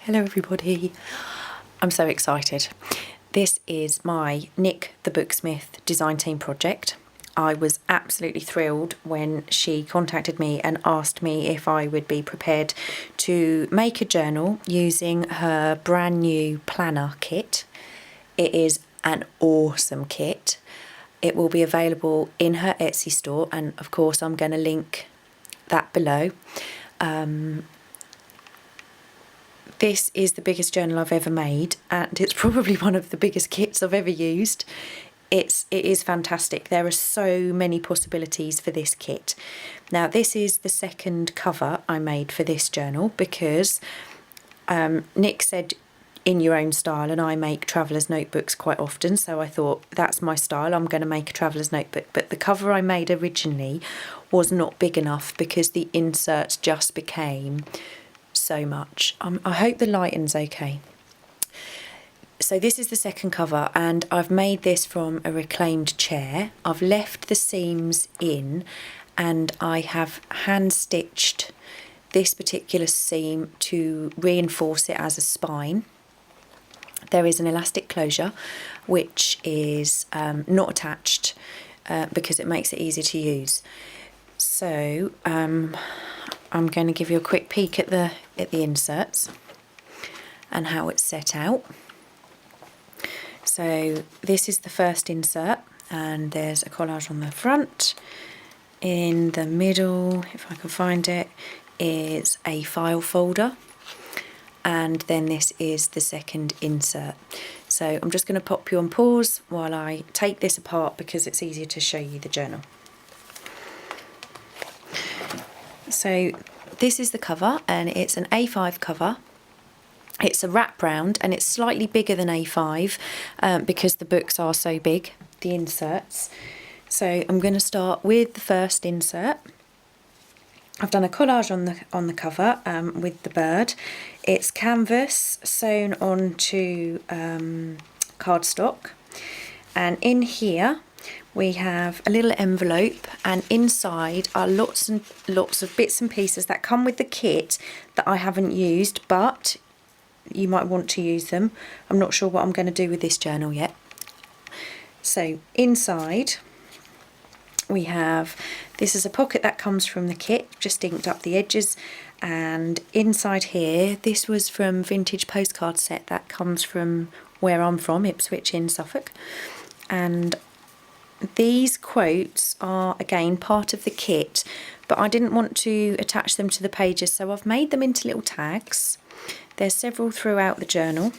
Hello everybody, I'm so excited. This is my Nick the Booksmith design team project. I was absolutely thrilled when she contacted me and asked me if I would be prepared to make a journal using her brand new planner kit. It is an awesome kit. It will be available in her Etsy store, and of course I'm going to link that below. This is the biggest journal I've ever made, and it's probably one of the biggest kits I've ever used. It is fantastic. There are so many possibilities for this kit. Now, this is the second cover I made for this journal because Nick said in your own style, and I make traveller's notebooks quite often, so I thought that's my style, I'm going to make a traveller's notebook. But the cover I made originally was not big enough because the inserts just became so much. I hope the lighting's okay. So this is the second cover, and I've made this from a reclaimed chair. I've left the seams in, and I have hand stitched this particular seam to reinforce it as a spine. There is an elastic closure which is not attached because it makes it easy to use. So I'm going to give you a quick peek at the inserts and how it's set out. So this is the first insert, and there's a collage on the front. In the middle, if I can find it, is a file folder, and then this is the second insert. So I'm just going to pop you on pause while I take this apart because it's easier to show you the journal. So this is the cover, and it's an A5 cover. It's a wraparound, and it's slightly bigger than A5 because the books are so big, the inserts. So I'm going to start with the first insert. I've done a collage on the cover with the bird. It's canvas sewn onto cardstock, and in here we have a little envelope, and inside are lots and lots of bits and pieces that come with the kit that I haven't used, but you might want to use them. I'm not sure what I'm going to do with this journal yet. So inside we have, this is a pocket that comes from the kit, just inked up the edges, and inside here, this was from Vintage Postcard Set that comes from where I'm from, Ipswich in Suffolk, and these quotes are again part of the kit, but I didn't want to attach them to the pages, so I've made them into little tags. There's several throughout the journal.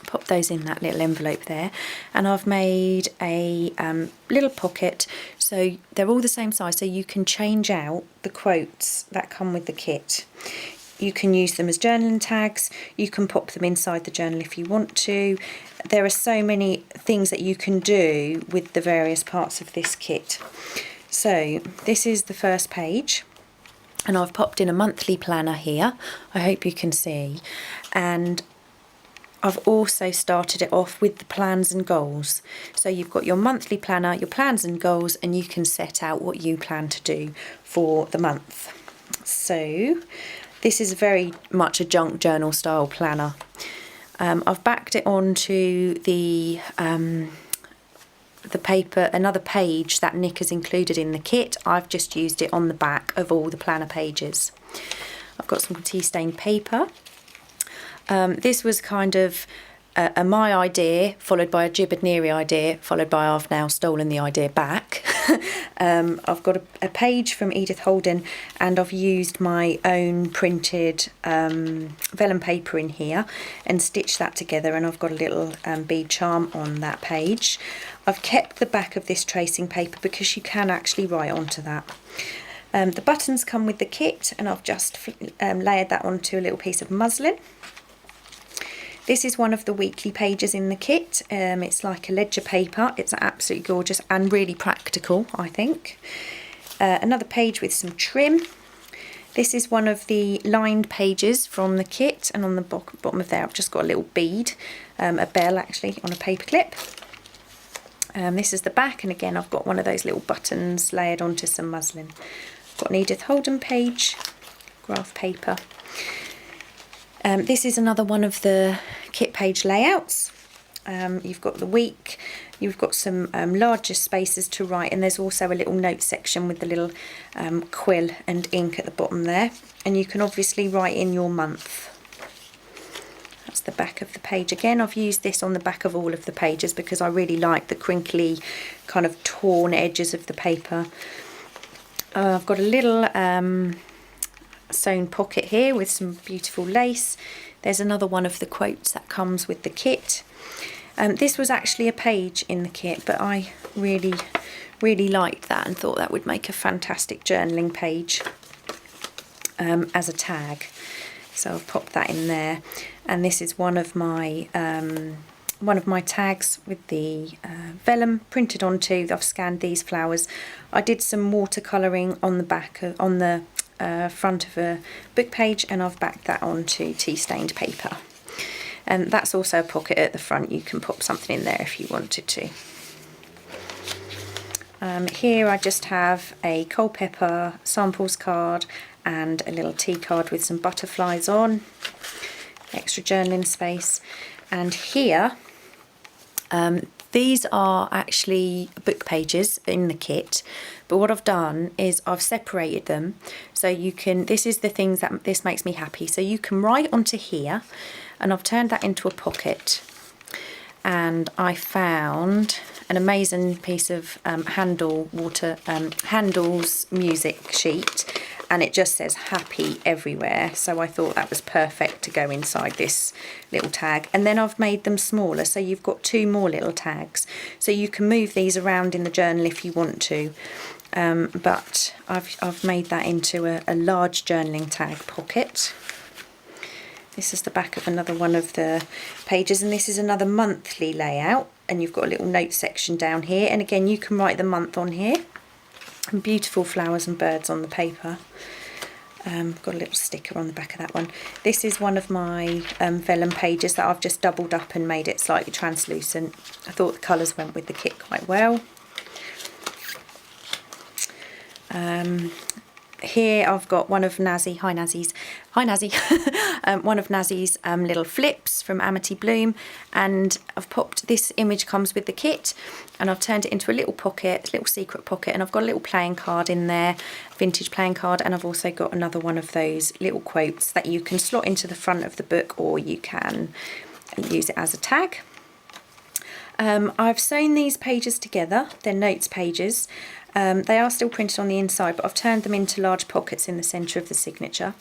Pop those in that little envelope there, and I've made a little pocket, so they're all the same size, so you can change out the quotes that come with the kit. You can use them as journaling tags, you can pop them inside the journal if you want to. There are so many things that you can do with the various parts of this kit. So this is the first page, and I've popped in a monthly planner here, I hope you can see, and I've also started it off with the plans and goals. So you've got your monthly planner, your plans and goals, and you can set out what you plan to do for the month. So this is very much a junk journal style planner. I've backed it onto the paper, another page that Nick has included in the kit. I've just used it on the back of all the planner pages. I've got some tea stained paper. This was kind of my idea, followed by a Gibadneri idea, followed by I've now stolen the idea back. I've got a page from Edith Holden, and I've used my own printed vellum paper in here and stitched that together, and I've got a little bead charm on that page. I've kept the back of this tracing paper because you can actually write onto that. The buttons come with the kit, and I've just layered that onto a little piece of muslin. This is one of the weekly pages in the kit. It's like a ledger paper. It's absolutely gorgeous and really practical, I think. Another page with some trim. This is one of the lined pages from the kit, and on the bottom of there I've just got a little bead, a bell actually, on a paper clip. This is the back, and again I've got one of those little buttons layered onto some muslin. Got an Edith Holden page, graph paper. This is another one of the kit page layouts. You've got the week, you've got some larger spaces to write, and there's also a little note section with the little quill and ink at the bottom there, and you can obviously write in your month. That's the back of the page. Again, I've used this on the back of all of the pages because I really like the crinkly kind of torn edges of the paper. I've got a little sewn pocket here with some beautiful lace. There's another one of the quotes that comes with the kit. This was actually a page in the kit, but I really liked that and thought that would make a fantastic journaling page as a tag. So I've popped that in there, and this is one of my tags with the vellum printed onto. I've scanned these flowers. I did some watercolouring on the back on the front of a book page, and I've backed that onto tea stained paper. And that's also a pocket at the front. You can pop something in there if you wanted to. Here I just have a cold pepper samples card and a little tea card with some butterflies on, extra journaling space. And here, these are actually book pages in the kit, but what I've done is I've separated them so you can, this is the things that this makes me happy, so you can write onto here, and I've turned that into a pocket. And I found an amazing piece of Handel's music sheet, and it just says happy everywhere, so I thought that was perfect to go inside this little tag. And then I've made them smaller, so you've got two more little tags, so you can move these around in the journal if you want to, but I've made that into a large journaling tag pocket. This is the back of another one of the pages, and this is another monthly layout, and you've got a little note section down here, and again you can write the month on here, and beautiful flowers and birds on the paper. Got a little sticker on the back of that one. This is one of my vellum pages that I've just doubled up and made it slightly translucent. I thought the colours went with the kit quite well. Here I've got one of Nazi, hi Nazi, one of Nazi's little flips from Amity Bloom, and I've popped, this image comes with the kit, and I've turned it into a little pocket, a little secret pocket, and I've got a little playing card in there, vintage playing card, and I've also got another one of those little quotes that you can slot into the front of the book, or you can use it as a tag. I've sewn these pages together, they're notes pages. They are still printed on the inside, but I've turned them into large pockets in the centre of the signature.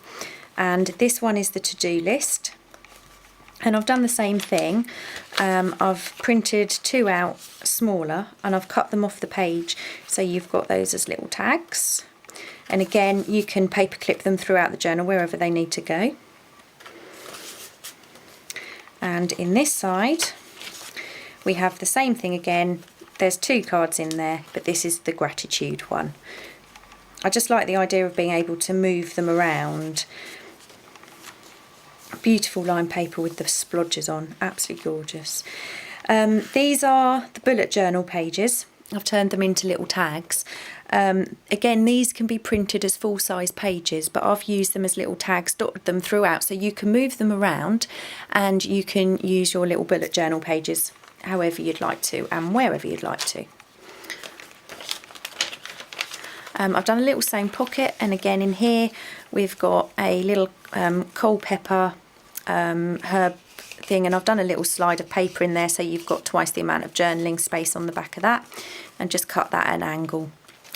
And this one is the to-do list. And I've done the same thing. I've printed two out smaller, and I've cut them off the page, so you've got those as little tags. And again, you can paper clip them throughout the journal wherever they need to go. And in this side, we have the same thing again. There's two cards in there, but this is the gratitude one. I just like the idea of being able to move them around. Beautiful lined paper with the splodges on, absolutely gorgeous. These are the bullet journal pages. I've turned them into little tags. Again, these can be printed as full-size pages, but I've used them as little tags, dotted them throughout, so you can move them around and you can use your little bullet journal pages however you'd like to and wherever you'd like to. I've done a little sewn pocket, and again in here we've got a little cold pepper herb thing, and I've done a little slide of paper in there so you've got twice the amount of journaling space on the back of that, and just cut that at an angle,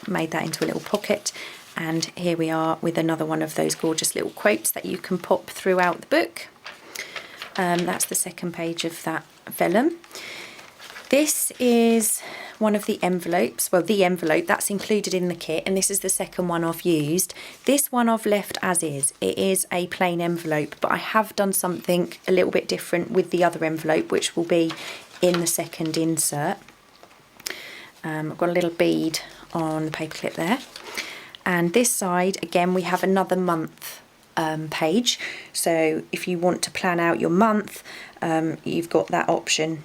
made that into a little pocket. And here we are with another one of those gorgeous little quotes that you can pop throughout the book. That's the second page of that vellum. This is one of the envelopes, well, the envelope that's included in the kit, and this is the second one I've used. This one I've left as is. It is a plain envelope, but I have done something a little bit different with the other envelope, which will be in the second insert. I've got a little bead on the paperclip there. And this side, again, we have another month page. So if you want to plan out your month, you've got that option.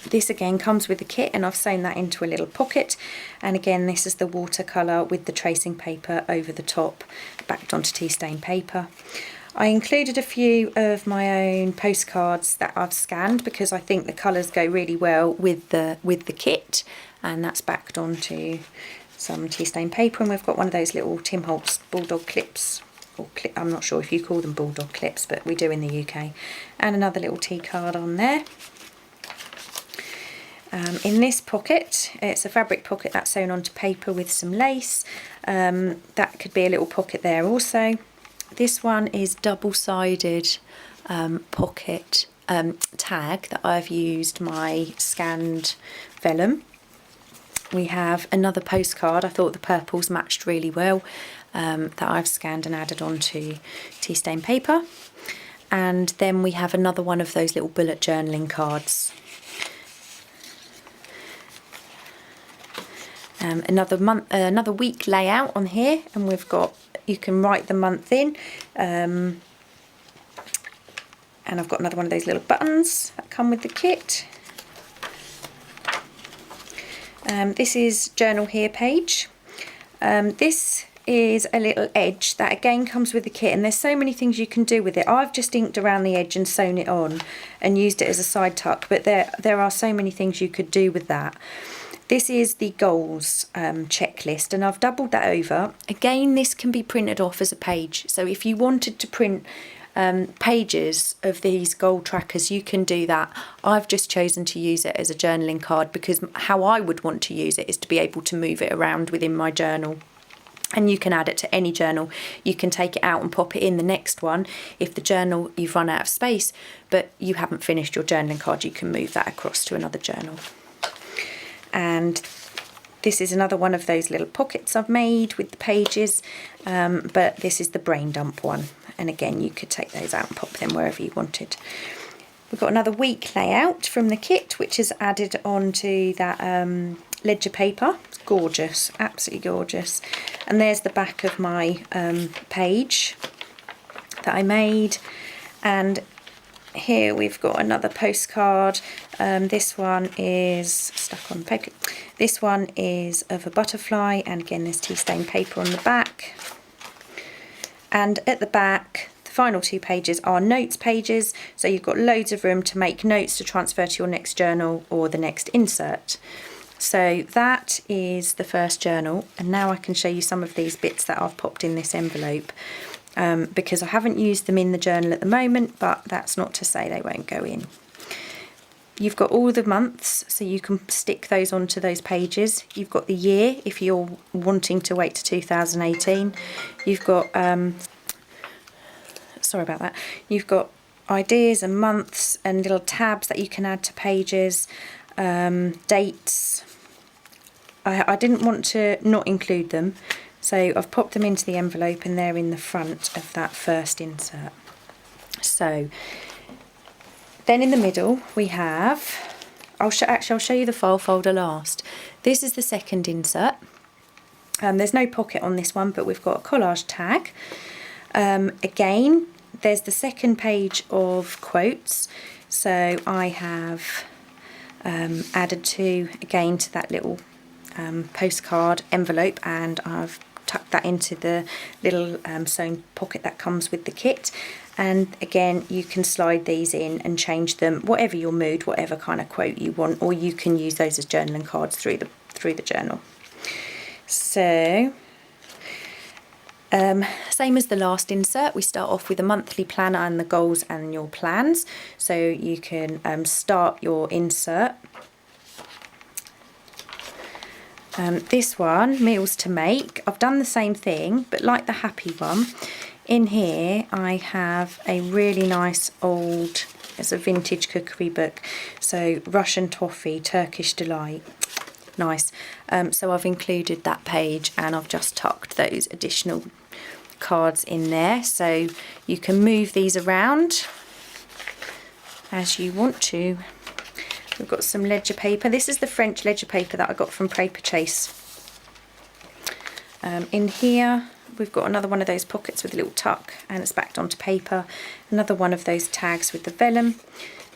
This again comes with the kit, and I've sewn that into a little pocket, and again this is the watercolour with the tracing paper over the top, backed onto tea stained paper. I included a few of my own postcards that I've scanned because I think the colours go really well with the kit, and that's backed onto some tea stain paper, and we've got one of those little Tim Holtz bulldog clips, or I'm not sure if you call them bulldog clips, but we do in the UK, and another little tea card on there. In this pocket, it's a fabric pocket that's sewn onto paper with some lace. That could be a little pocket there also. This one is double-sided pocket tag that I've used my scanned vellum. We have another postcard. I thought the purples matched really well, that I've scanned and added onto tea stain paper. And then we have another one of those little bullet journaling cards. Another week layout on here, and we've got, you can write the month in, and I've got another one of those little buttons that come with the kit. This is journal here page. This is a little edge that again comes with the kit, and there's so many things you can do with it. I've just inked around the edge and sewn it on and used it as a side tuck, but there are so many things you could do with that. This is the goals checklist, and I've doubled that over. Again, this can be printed off as a page, so if you wanted to print pages of these goal trackers, you can do that. I've just chosen to use it as a journaling card because how I would want to use it is to be able to move it around within my journal. And you can add it to any journal. You can take it out and pop it in the next one. If the journal, you've run out of space, but you haven't finished your journaling card, you can move that across to another journal. And this is another one of those little pockets I've made with the pages, but this is the brain dump one. And again, you could take those out and pop them wherever you wanted. We've got another week layout from the kit, which is added onto that ledger paper. It's gorgeous, absolutely gorgeous. And there's the back of my page that I made. And here we've got another postcard. This one is stuck on paper. This one is of a butterfly, and again there's tea stain paper on the back. And at the back, the final two pages are notes pages, so you've got loads of room to make notes to transfer to your next journal or the next insert. So that is the first journal, and now I can show you some of these bits that I've popped in this envelope. Because I haven't used them in the journal at the moment, but that's not to say they won't go in. You've got all the months, so you can stick those onto those pages. You've got the year if you're wanting to wait to 2018. You've got, sorry about that, you've got ideas and months and little tabs that you can add to pages, dates. I didn't want to not include them, so I've popped them into the envelope and they're in the front of that first insert. So then in the middle we have, I'll show you the file folder last. This is the second insert. There's no pocket on this one, but we've got a collage tag. Again, there's the second page of quotes. So I have added two again to that little postcard envelope, and I've tucked that into the little sewn pocket that comes with the kit. And again, you can slide these in and change them whatever your mood, whatever kind of quote you want, or you can use those as journaling cards through the journal. So same as the last insert, we start off with a monthly planner and the goals and your plans. So you can start your insert. This one, meals to make, I've done the same thing, but like the happy one, in here I have a really nice old, it's a vintage cookery book, so Russian toffee, Turkish delight, nice. So I've included that page and I've just tucked those additional cards in there, so you can move these around as you want to. We've got some ledger paper. This is the French ledger paper that I got from Paper Chase. In here we've got another one of those pockets with a little tuck, and it's backed onto paper. Another one of those tags with the vellum.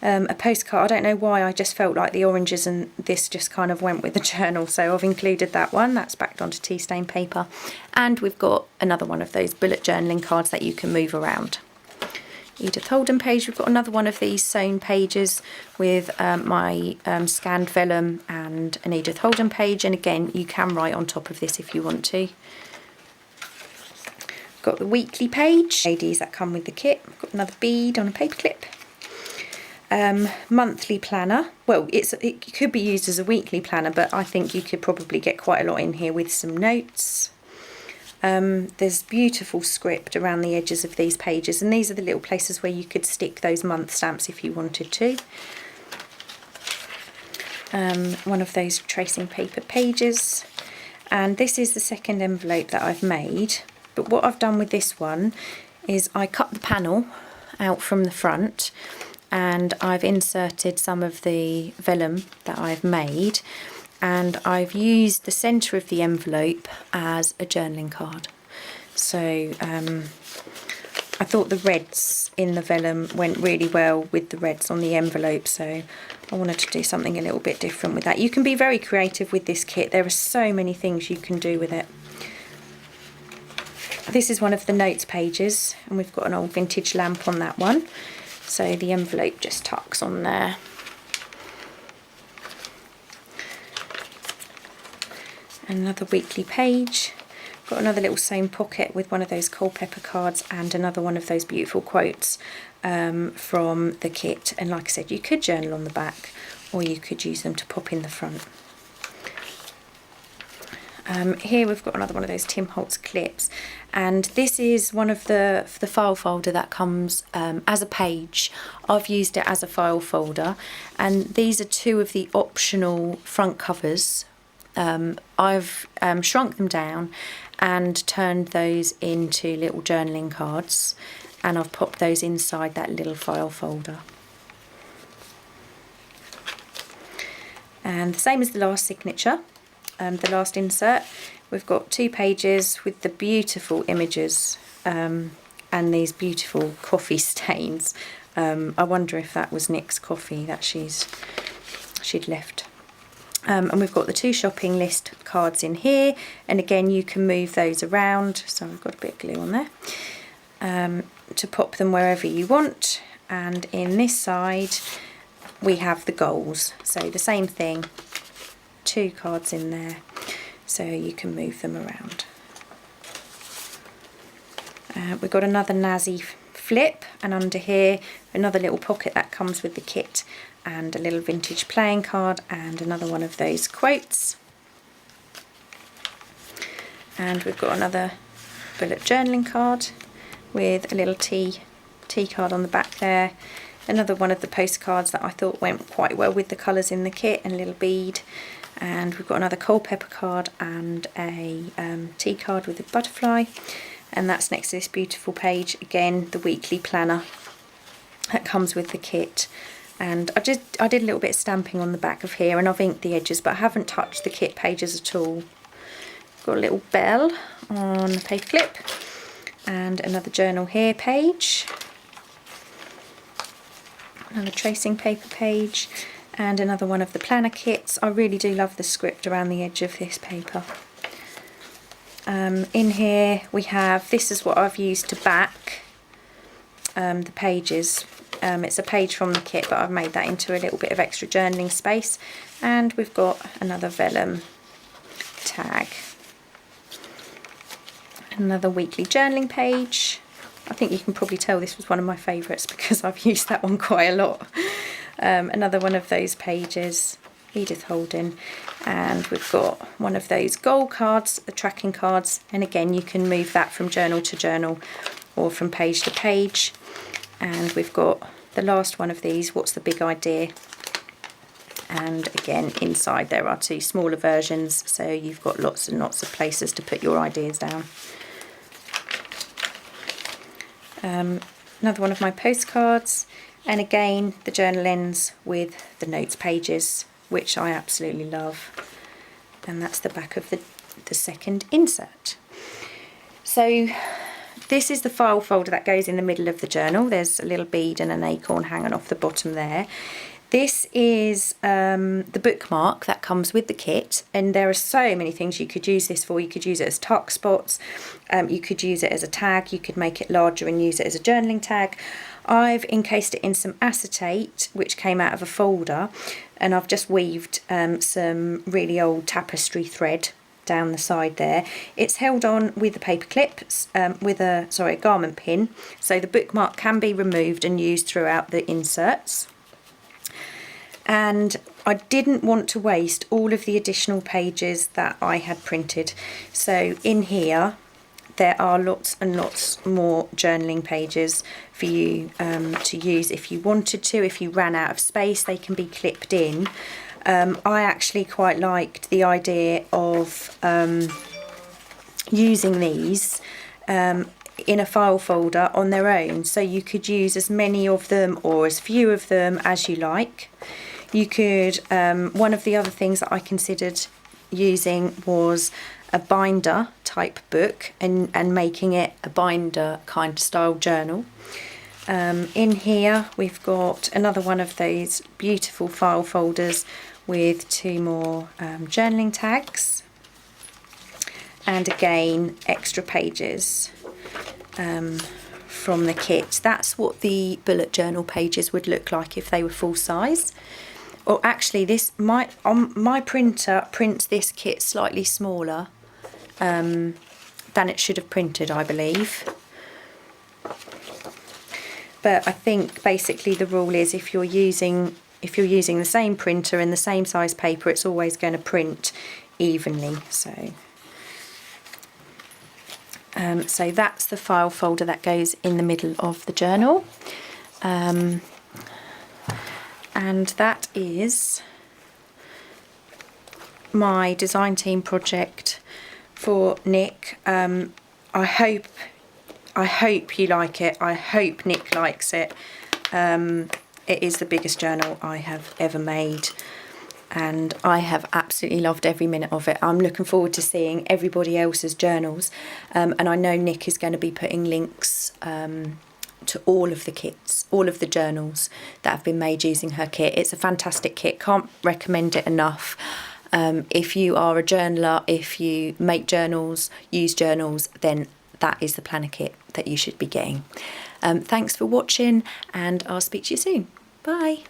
A postcard. I don't know why, I just felt like the oranges and this just kind of went with the journal, so I've included that one. That's backed onto tea stain paper. And we've got another one of those bullet journaling cards that you can move around. Edith Holden page. We've got another one of these sewn pages with my scanned vellum and an Edith Holden page, and again you can write on top of this if you want to. Got the weekly page, ladies that come with the kit. Got another bead on a paper clip. Monthly planner. Well, it could be used as a weekly planner, but I think you could probably get quite a lot in here with some notes. There's beautiful script around the edges of these pages, and these are the little places where you could stick those month stamps if you wanted to. One of those tracing paper pages, and this is the second envelope that I've made. But what I've done with this one is I cut the panel out from the front, and I've inserted some of the vellum that I've made, and I've used the centre of the envelope as a journaling card. So I thought the reds in the vellum went really well with the reds on the envelope, so I wanted to do something a little bit different with that. You can be very creative with this kit. There are so many things you can do with it. This is one of the notes pages, and we've got an old vintage lamp on that one. So the envelope just tucks on there. Another weekly page. Got another little sewn pocket with one of those cold pepper cards and another one of those beautiful quotes from the kit. And like I said, you could journal on the back, or you could use them to pop in the front. Here we've got another one of those Tim Holtz clips, and this is one of the file folder that comes as a page. I've used it as a file folder, and these are two of the optional front covers. I've shrunk them down and turned those into little journaling cards, and I've popped those inside that little file folder. And the same as the last signature. The last insert, we've got 2 pages with the beautiful images and these beautiful coffee stains. I wonder if that was Nick's coffee that she'd left. And we've got the 2 shopping list cards in here, and again you can move those around, so I've got a bit of glue on there, to pop them wherever you want. And in this side we have the goals, so the same thing. 2 cards in there, so you can move them around. We've got another Nazi flip, and under here another little pocket that comes with the kit, and a little vintage playing card, and another one of those quotes. And we've got another bullet journaling card with a little tea card on the back there. Another one of the postcards that I thought went quite well with the colours in the kit, and a little bead. And we've got another cold pepper card and a tea card with a butterfly, and that's next to this beautiful page, again the weekly planner that comes with the kit. And I did a little bit of stamping on the back of here, and I've inked the edges, but I haven't touched the kit pages at all. Got a little bell on a paper clip, and another journal here page, another tracing paper page, and another one of the planner kits. I really do love the script around the edge of this paper. In here we have, this is what I've used to back the pages. It's a page from the kit, but I've made that into a little bit of extra journaling space. And we've got another vellum tag. Another weekly journaling page. I think you can probably tell this was one of my favourites because I've used that one quite a lot. Another one of those pages, Edith Holden, and we've got one of those goal cards, the tracking cards, and again you can move that from journal to journal or from page to page. And we've got the last one of these, what's the big idea? And again inside there are 2 smaller versions, so you've got lots and lots of places to put your ideas down. Another one of my postcards, and again the journal ends with the notes pages, which I absolutely love, and that's the back of the second insert. So this is the file folder that goes in the middle of the journal. There's a little bead and an acorn hanging off the bottom there. This is the bookmark that comes with the kit, and there are so many things you could use this for. You could use it as tuck spots, you could use it as a tag, you could make it larger and use it as a journaling tag. I've encased it in some acetate, which came out of a folder, and I've just weaved some really old tapestry thread down the side there. It's held on with the paper clips, with a garment pin, so the bookmark can be removed and used throughout the inserts. And I didn't want to waste all of the additional pages that I had printed, so in here there are lots and lots more journaling pages for you to use if you wanted to. If you ran out of space, they can be clipped in. I actually quite liked the idea of using these in a file folder on their own, so you could use as many of them or as few of them as you like. You could, one of the other things that I considered using was a binder type book and making it a binder kind of style journal. In here we've got another one of those beautiful file folders with 2 more journaling tags, and again extra pages from the kit. That's what the bullet journal pages would look like if they were full size. Or actually, my printer prints this kit slightly smaller than it should have printed, I believe. But I think basically the rule is if you're using the same printer and the same size paper, it's always going to print evenly. So that's the file folder that goes in the middle of the journal. And that is my design team project for Nick. I hope you like it. I hope Nick likes it. It is the biggest journal I have ever made, and I have absolutely loved every minute of it. I'm looking forward to seeing everybody else's journals, and I know Nick is going to be putting links to all of the kits, all of the journals that have been made using her kit. It's a fantastic kit, can't recommend it enough. If you are a journaler, if you make journals, use journals, then that is the planner kit that you should be getting. Thanks for watching, and I'll speak to you soon. Bye.